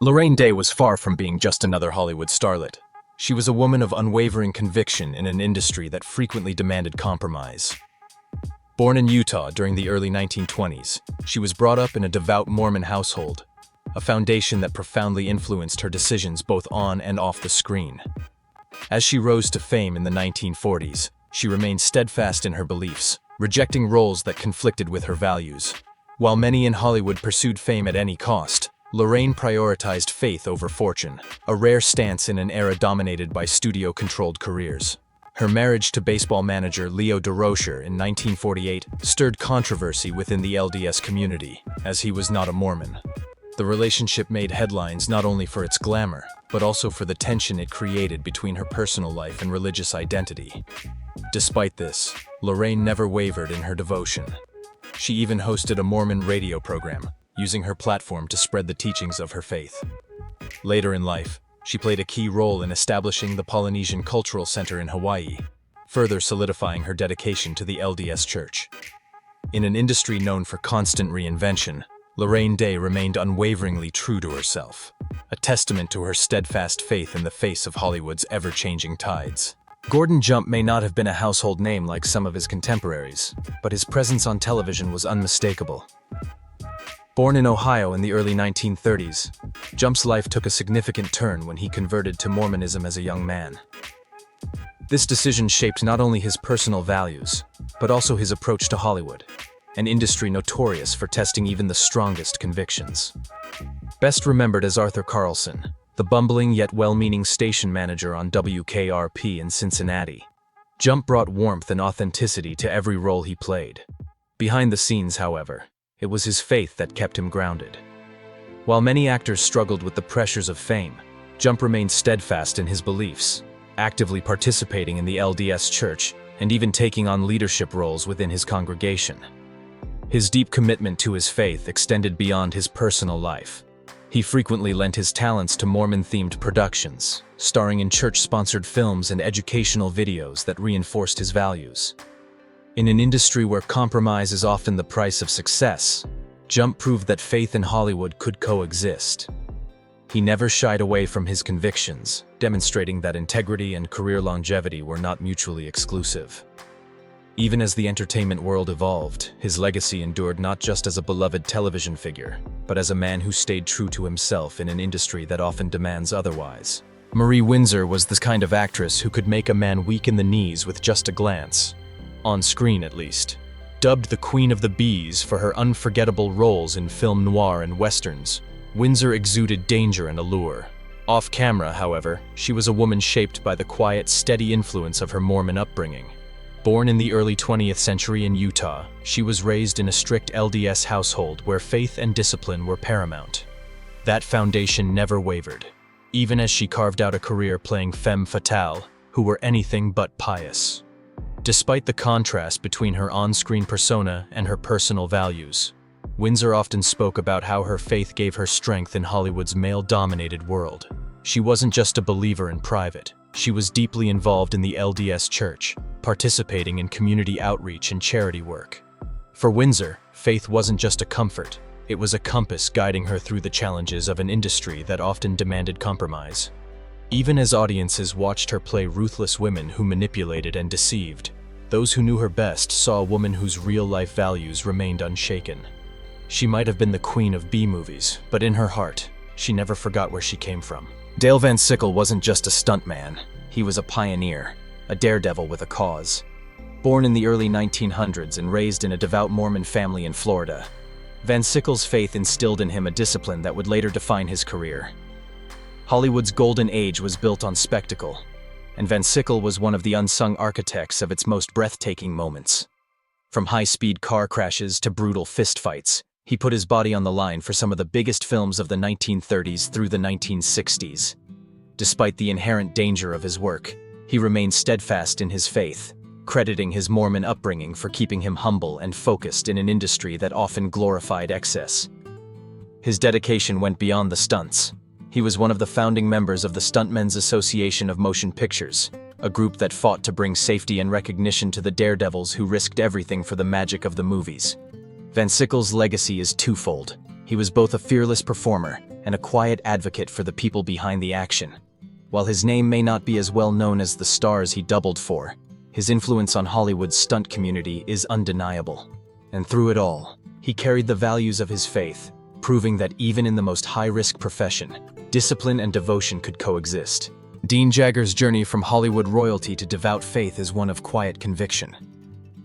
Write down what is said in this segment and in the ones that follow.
Lorraine Day was far from being just another Hollywood starlet. She was a woman of unwavering conviction in an industry that frequently demanded compromise. Born in Utah during the early 1920s, she was brought up in a devout Mormon household, a foundation that profoundly influenced her decisions both on and off the screen. As she rose to fame in the 1940s, she remained steadfast in her beliefs, rejecting roles that conflicted with her values. While many in Hollywood pursued fame at any cost, Lorraine prioritized faith over fortune, a rare stance in an era dominated by studio-controlled careers. Her marriage to baseball manager Leo DeRocher in 1948 stirred controversy within the LDS community, as he was not a Mormon. The relationship made headlines not only for its glamour, but also for the tension it created between her personal life and religious identity. Despite this, Lorraine never wavered in her devotion. She even hosted a Mormon radio program, using her platform to spread the teachings of her faith. Later in life, she played a key role in establishing the Polynesian Cultural Center in Hawaii, further solidifying her dedication to the LDS Church. In an industry known for constant reinvention, Lorraine Day remained unwaveringly true to herself, a testament to her steadfast faith in the face of Hollywood's ever-changing tides. Gordon Jump may not have been a household name like some of his contemporaries, but his presence on television was unmistakable. Born in Ohio in the early 1930s, Jump's life took a significant turn when he converted to Mormonism as a young man. This decision shaped not only his personal values, but also his approach to Hollywood, an industry notorious for testing even the strongest convictions. Best remembered as Arthur Carlson, the bumbling yet well-meaning station manager on WKRP in Cincinnati, Jump brought warmth and authenticity to every role he played. Behind the scenes, however, it was his faith that kept him grounded. While many actors struggled with the pressures of fame, Jump remained steadfast in his beliefs, actively participating in the LDS Church and even taking on leadership roles within his congregation. His deep commitment to his faith extended beyond his personal life. He frequently lent his talents to Mormon-themed productions, starring in church-sponsored films and educational videos that reinforced his values. In an industry where compromise is often the price of success, Jump proved that faith and Hollywood could coexist. He never shied away from his convictions, demonstrating that integrity and career longevity were not mutually exclusive. Even as the entertainment world evolved, his legacy endured not just as a beloved television figure, but as a man who stayed true to himself in an industry that often demands otherwise. Marie Windsor was the kind of actress who could make a man weak in the knees with just a glance. On screen at least. Dubbed the Queen of the Bees for her unforgettable roles in film noir and westerns, Windsor exuded danger and allure. Off camera, however, she was a woman shaped by the quiet, steady influence of her Mormon upbringing. Born in the early 20th century in Utah, she was raised in a strict LDS household where faith and discipline were paramount. That foundation never wavered, even as she carved out a career playing femme fatale who were anything but pious. Despite the contrast between her on-screen persona and her personal values, Windsor often spoke about how her faith gave her strength in Hollywood's male-dominated world. She wasn't just a believer in private, she was deeply involved in the LDS Church, participating in community outreach and charity work. For Windsor, faith wasn't just a comfort, it was a compass guiding her through the challenges of an industry that often demanded compromise. Even as audiences watched her play ruthless women who manipulated and deceived, those who knew her best saw a woman whose real-life values remained unshaken. She might have been the queen of B-movies, but in her heart, she never forgot where she came from. Dale Van Sickel wasn't just a stuntman, he was a pioneer, a daredevil with a cause. Born in the early 1900s and raised in a devout Mormon family in Florida, Van Sickel's faith instilled in him a discipline that would later define his career. Hollywood's golden age was built on spectacle, and Van Sickel was one of the unsung architects of its most breathtaking moments. From high-speed car crashes to brutal fistfights, he put his body on the line for some of the biggest films of the 1930s through the 1960s. Despite the inherent danger of his work, he remained steadfast in his faith, crediting his Mormon upbringing for keeping him humble and focused in an industry that often glorified excess. His dedication went beyond the stunts. He was one of the founding members of the Stuntmen's Association of Motion Pictures, a group that fought to bring safety and recognition to the daredevils who risked everything for the magic of the movies. Van Sickel's legacy is twofold. He was both a fearless performer and a quiet advocate for the people behind the action. While his name may not be as well known as the stars he doubled for, his influence on Hollywood's stunt community is undeniable. And through it all, he carried the values of his faith, proving that even in the most high-risk profession, discipline and devotion could coexist. Dean Jagger's journey from Hollywood royalty to devout faith is one of quiet conviction.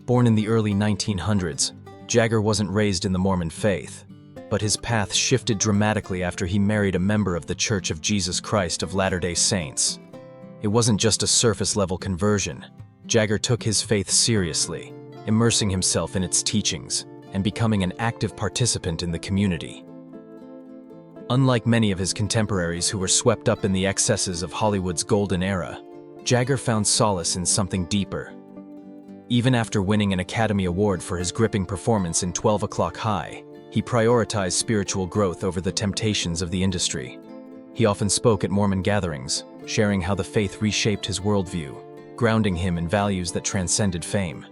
Born in the early 1900s, Jagger wasn't raised in the Mormon faith, but his path shifted dramatically after he married a member of the Church of Jesus Christ of Latter-day Saints. It wasn't just a surface-level conversion. Jagger took his faith seriously, immersing himself in its teachings and becoming an active participant in the community. Unlike many of his contemporaries who were swept up in the excesses of Hollywood's golden era, Jagger found solace in something deeper. Even after winning an Academy Award for his gripping performance in 12 O'Clock High, he prioritized spiritual growth over the temptations of the industry. He often spoke at Mormon gatherings, sharing how the faith reshaped his worldview, grounding him in values that transcended fame.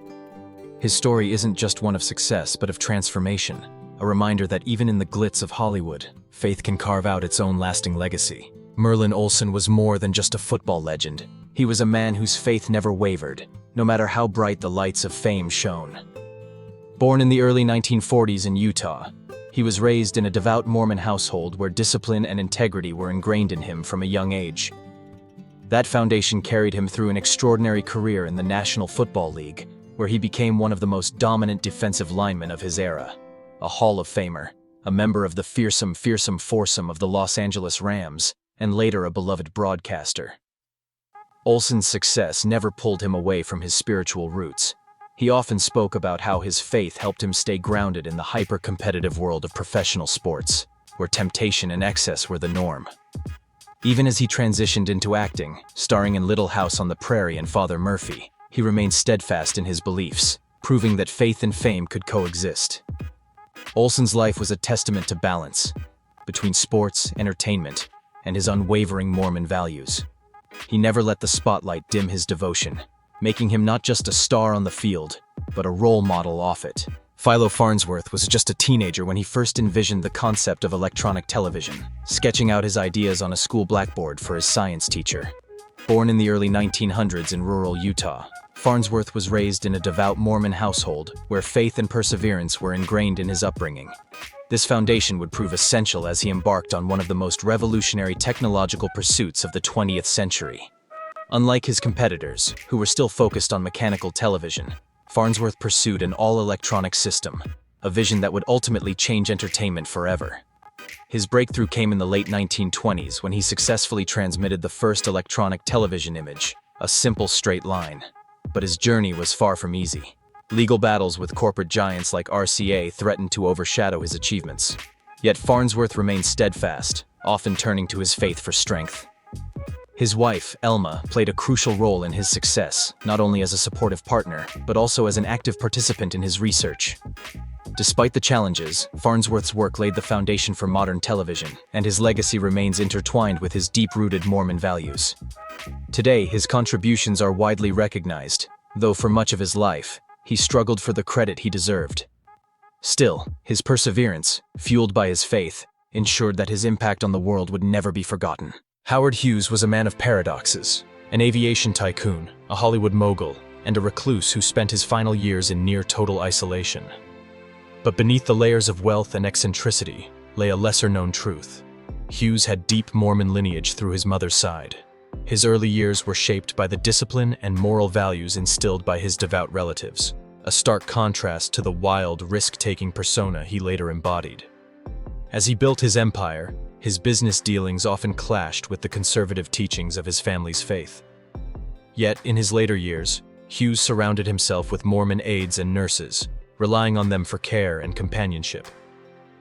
His story isn't just one of success, but of transformation, a reminder that even in the glitz of Hollywood, faith can carve out its own lasting legacy. Merlin Olsen was more than just a football legend. He was a man whose faith never wavered, no matter how bright the lights of fame shone. Born in the early 1940s in Utah, he was raised in a devout Mormon household where discipline and integrity were ingrained in him from a young age. That foundation carried him through an extraordinary career in the National Football League, where he became one of the most dominant defensive linemen of his era, a Hall of Famer, a member of the fearsome foursome of the Los Angeles Rams, and later a beloved broadcaster. Olsen's success never pulled him away from his spiritual roots. He often spoke about how his faith helped him stay grounded in the hyper-competitive world of professional sports, where temptation and excess were the norm. Even as he transitioned into acting, starring in Little House on the Prairie and Father Murphy, he remained steadfast in his beliefs, proving that faith and fame could coexist. Olsen's life was a testament to balance between sports, entertainment, and his unwavering Mormon values. He never let the spotlight dim his devotion, making him not just a star on the field, but a role model off it. Philo Farnsworth was just a teenager when he first envisioned the concept of electronic television, sketching out his ideas on a school blackboard for his science teacher. Born in the early 1900s in rural Utah, Farnsworth was raised in a devout Mormon household where faith and perseverance were ingrained in his upbringing. This foundation would prove essential as he embarked on one of the most revolutionary technological pursuits of the 20th century. Unlike his competitors, who were still focused on mechanical television, Farnsworth pursued an all-electronic system, a vision that would ultimately change entertainment forever. His breakthrough came in the late 1920s when he successfully transmitted the first electronic television image, a simple straight line. But his journey was far from easy. Legal battles with corporate giants like RCA threatened to overshadow his achievements. Yet Farnsworth remained steadfast, often turning to his faith for strength. His wife, Elma, played a crucial role in his success, not only as a supportive partner, but also as an active participant in his research. Despite the challenges, Farnsworth's work laid the foundation for modern television, and his legacy remains intertwined with his deep-rooted Mormon values. Today, his contributions are widely recognized, though for much of his life, he struggled for the credit he deserved. Still, his perseverance, fueled by his faith, ensured that his impact on the world would never be forgotten. Howard Hughes was a man of paradoxes, an aviation tycoon, a Hollywood mogul, and a recluse who spent his final years in near-total isolation. But beneath the layers of wealth and eccentricity lay a lesser-known truth. Hughes had deep Mormon lineage through his mother's side. His early years were shaped by the discipline and moral values instilled by his devout relatives, a stark contrast to the wild, risk-taking persona he later embodied. As he built his empire, his business dealings often clashed with the conservative teachings of his family's faith. Yet, in his later years, Hughes surrounded himself with Mormon aides and nurses, relying on them for care and companionship.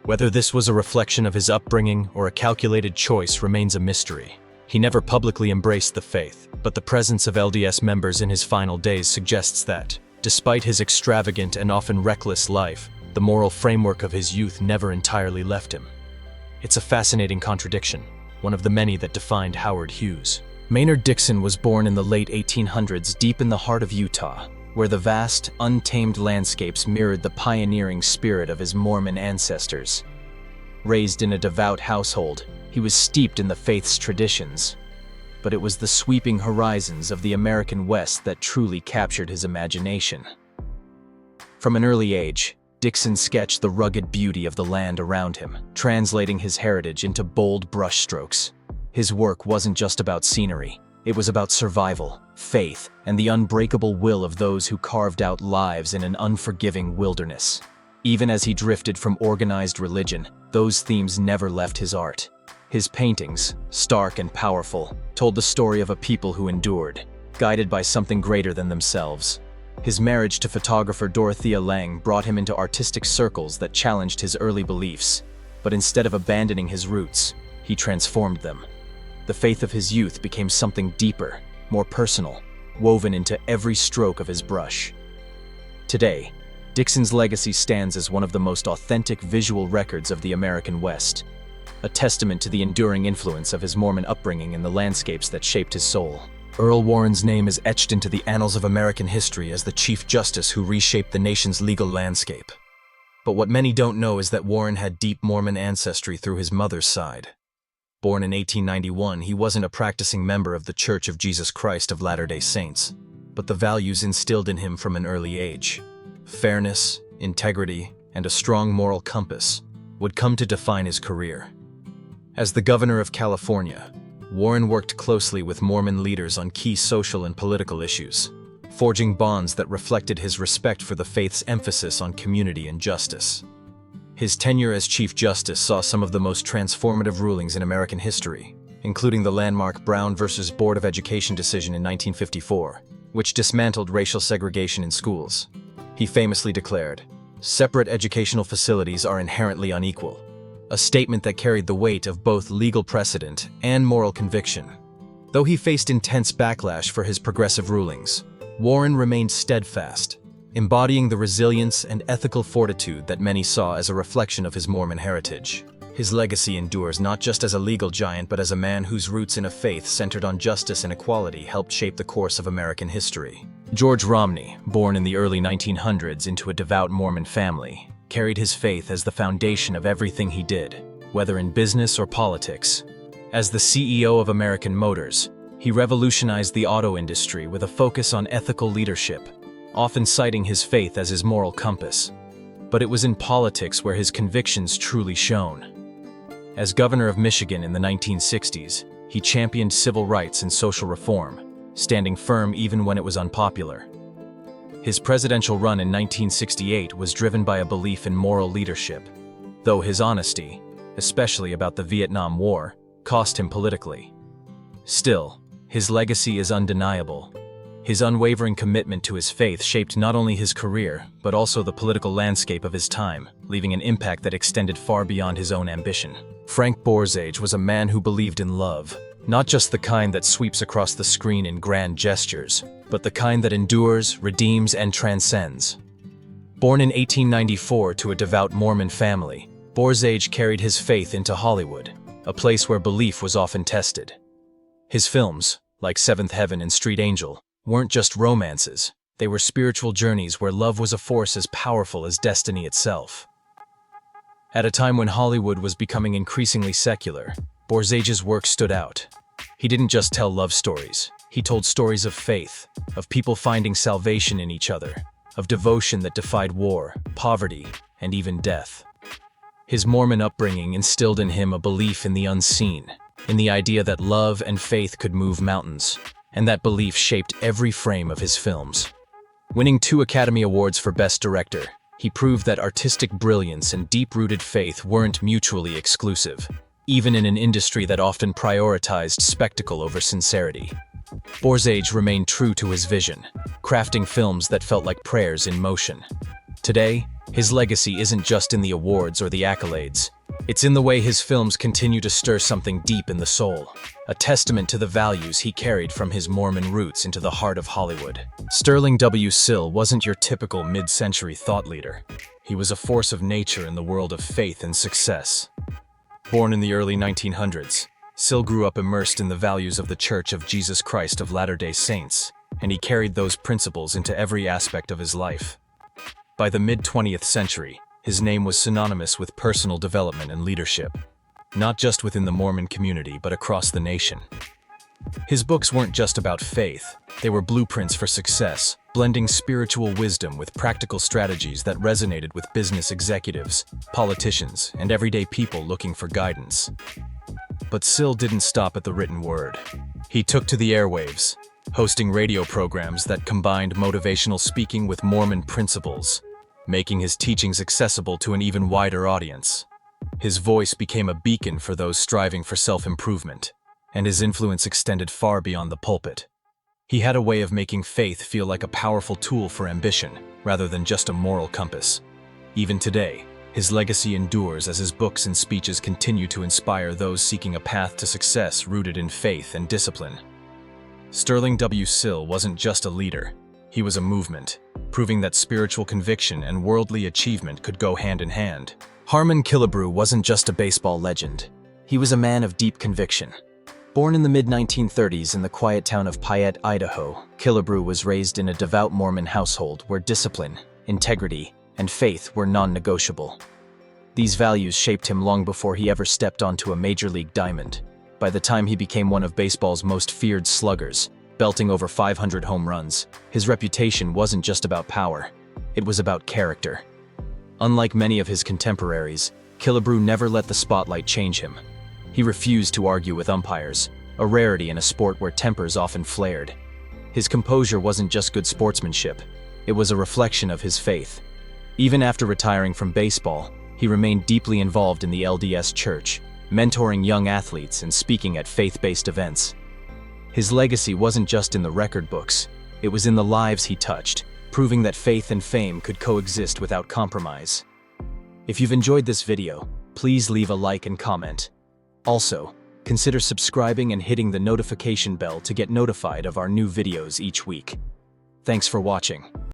Whether this was a reflection of his upbringing or a calculated choice remains a mystery. He never publicly embraced the faith, but the presence of LDS members in his final days suggests that, despite his extravagant and often reckless life, the moral framework of his youth never entirely left him. It's a fascinating contradiction, one of the many that defined Howard Hughes. Maynard Dixon was born in the late 1800s deep in the heart of Utah, where the vast, untamed landscapes mirrored the pioneering spirit of his Mormon ancestors. Raised in a devout household, he was steeped in the faith's traditions. But it was the sweeping horizons of the American West that truly captured his imagination. From an early age, Dixon sketched the rugged beauty of the land around him, translating his heritage into bold brushstrokes. His work wasn't just about scenery. It was about survival, faith, and the unbreakable will of those who carved out lives in an unforgiving wilderness. Even as he drifted from organized religion, those themes never left his art. His paintings, stark and powerful, told the story of a people who endured, guided by something greater than themselves. His marriage to photographer Dorothea Lange brought him into artistic circles that challenged his early beliefs, but instead of abandoning his roots, he transformed them. The faith of his youth became something deeper, more personal, woven into every stroke of his brush. Today, Dixon's legacy stands as one of the most authentic visual records of the American West, a testament to the enduring influence of his Mormon upbringing and the landscapes that shaped his soul. Earl Warren's name is etched into the annals of American history as the Chief Justice who reshaped the nation's legal landscape. But what many don't know is that Warren had deep Mormon ancestry through his mother's side. Born in 1891, he wasn't a practicing member of the Church of Jesus Christ of Latter-day Saints, but the values instilled in him from an early age, fairness, integrity, and a strong moral compass, would come to define his career. As the governor of California, Warren worked closely with Mormon leaders on key social and political issues, forging bonds that reflected his respect for the faith's emphasis on community and justice. His tenure as Chief Justice saw some of the most transformative rulings in American history, including the landmark Brown v. Board of Education decision in 1954, which dismantled racial segregation in schools. He famously declared, "Separate educational facilities are inherently unequal," a statement that carried the weight of both legal precedent and moral conviction. Though he faced intense backlash for his progressive rulings, Warren remained steadfast, embodying the resilience and ethical fortitude that many saw as a reflection of his Mormon heritage. His legacy endures not just as a legal giant but as a man whose roots in a faith centered on justice and equality helped shape the course of American history. George Romney, born in the early 1900s into a devout Mormon family, carried his faith as the foundation of everything he did, whether in business or politics. As the CEO of American Motors, he revolutionized the auto industry with a focus on ethical leadership, often citing his faith as his moral compass. But it was in politics where his convictions truly shone. As governor of Michigan in the 1960s, he championed civil rights and social reform, standing firm even when it was unpopular. His presidential run in 1968 was driven by a belief in moral leadership, though his honesty, especially about the Vietnam War, cost him politically. Still, his legacy is undeniable. His unwavering commitment to his faith shaped not only his career, but also the political landscape of his time, leaving an impact that extended far beyond his own ambition. Frank Borzage was a man who believed in love, not just the kind that sweeps across the screen in grand gestures, but the kind that endures, redeems, and transcends. Born in 1894 to a devout Mormon family, Borzage carried his faith into Hollywood, a place where belief was often tested. His films, like Seventh Heaven and Street Angel, weren't just romances. They were spiritual journeys where love was a force as powerful as destiny itself. At a time when Hollywood was becoming increasingly secular, Borzage's work stood out. He didn't just tell love stories. He told stories of faith, of people finding salvation in each other, of devotion that defied war, poverty, and even death. His Mormon upbringing instilled in him a belief in the unseen, in the idea that love and faith could move mountains, and that belief shaped every frame of his films. Winning 2 Academy Awards for Best Director, he proved that artistic brilliance and deep-rooted faith weren't mutually exclusive, even in an industry that often prioritized spectacle over sincerity. Borzage remained true to his vision, crafting films that felt like prayers in motion. Today, his legacy isn't just in the awards or the accolades. It's in the way his films continue to stir something deep in the soul, a testament to the values he carried from his Mormon roots into the heart of Hollywood. Sterling W. Sill wasn't your typical mid-century thought leader. He was a force of nature in the world of faith and success. Born in the early 1900s, Sill grew up immersed in the values of the Church of Jesus Christ of Latter-day Saints, and he carried those principles into every aspect of his life. By the mid-20th century, His name was synonymous with personal development and leadership, not just within the Mormon community, but across the nation. His books weren't just about faith, they were blueprints for success, blending spiritual wisdom with practical strategies that resonated with business executives, politicians, and everyday people looking for guidance. But Sill didn't stop at the written word. He took to the airwaves, hosting radio programs that combined motivational speaking with Mormon principles, making his teachings accessible to an even wider audience. His voice became a beacon for those striving for self-improvement, and his influence extended far beyond the pulpit. He had a way of making faith feel like a powerful tool for ambition, rather than just a moral compass. Even today, his legacy endures as his books and speeches continue to inspire those seeking a path to success rooted in faith and discipline. Sterling W. Sill wasn't just a leader, he was a movement, proving that spiritual conviction and worldly achievement could go hand in hand. Harmon Killebrew wasn't just a baseball legend, he was a man of deep conviction. Born in the mid-1930s in the quiet town of Payette, Idaho, Killebrew was raised in a devout Mormon household where discipline, integrity, and faith were non-negotiable. These values shaped him long before he ever stepped onto a major league diamond. By the time he became one of baseball's most feared sluggers, belting over 500 home runs, his reputation wasn't just about power, it was about character. Unlike many of his contemporaries, Killebrew never let the spotlight change him. He refused to argue with umpires, a rarity in a sport where tempers often flared. His composure wasn't just good sportsmanship, it was a reflection of his faith. Even after retiring from baseball, he remained deeply involved in the LDS Church, mentoring young athletes and speaking at faith-based events. His legacy wasn't just in the record books, it was in the lives he touched, proving that faith and fame could coexist without compromise. If you've enjoyed this video, please leave a like and comment. Also, consider subscribing and hitting the notification bell to get notified of our new videos each week. Thanks for watching.